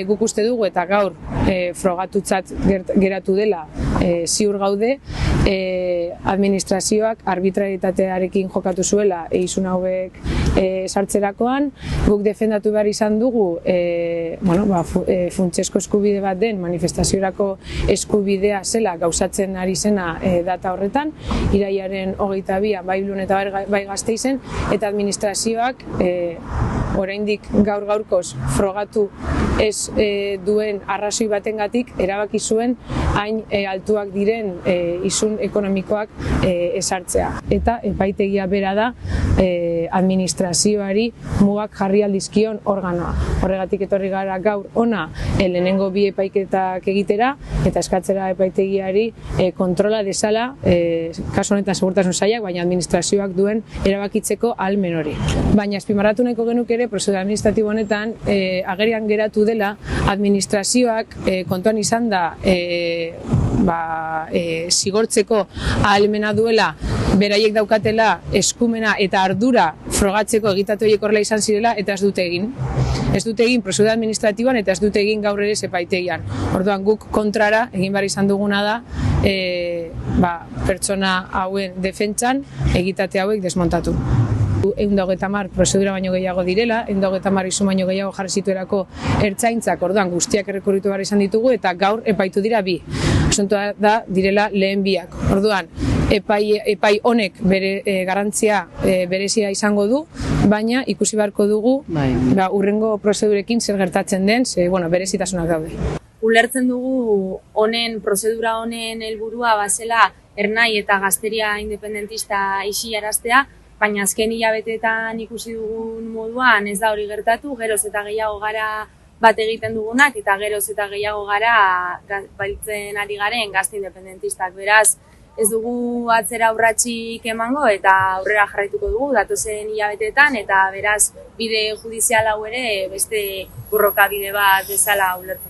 Guk uste dugu eta gaur frogatutzat geratu dela ziur gaude, administrazioak arbitraritatearekin jokatu zuela isun hauek sartzerakoan. Guk defendatu behar izan dugu funtsezko eskubide bat den manifestaziorako eskubidea zela gauzatzen ari zena data horretan, irailaren 22 bai Ilun eta bai Gasteizen, eta administrazioak oraindik gaur-gaurkoz frogatu ez duen arrazoi batengatik erabaki zuen hain altuak diren isun ekonomikoak ezartzea. Eta epaitegia bera da administrazioari mugak jarri aldizkion organoa. Horregatik etorri gara gaur ona lehenengo bi epaiketak egitera eta eskatzera epaitegiari kontrola dezala, kasu honetan segurtasun sailak, baina administrazioak duen erabakitzeko ahalmen hori. Baina azpimarratu nahiko genuke ere prozedura administratibo honetan agerian geratu dela administrazioak kontuan izan da zigortzeko ahalmena duela, beraiek daukatela eskumena eta ardura frogatzeko egitate horiek horrela izan zirela, eta ez dute egin. Ez dute egin prozedura administratiboan eta ez dute egin gaur ere epaitegian. Orduan guk kontrara egin behar izan duguna da pertsona hauen defentsan egitate hauek desmontatu. 130 prozedura baino gehiago direla, 130 isun baino gehiago jarri zituelako ertzaintzak, orduan guztiak errekurritu behar izan ditugu eta gaur epaitu dira 2. Asuntoa da direla lehen biak. Orduan, epai honek bere garrantzia berezia izango du, baina ikusi beharko dugu hurrengo prozedurekin zer gertatzen den, berezitasunak daude. Ulertzen dugu prozedura honen helburua bazela Ernai eta Gazteria independentista isilaraztea, baina azken hilabeteetan ikusi dugun moduan ez da hori gertatu, geroz eta gehiago gara bat egiten dugunak eta geroz eta gehiago gara baitzen ari garen gazte independentistak. Beraz, ez dugu atzera urratsik emango eta aurrera jarraituko dugu datozen hilabeteetan, eta beraz bide judizial hau ere beste borroka bide bat bezala ulertzen.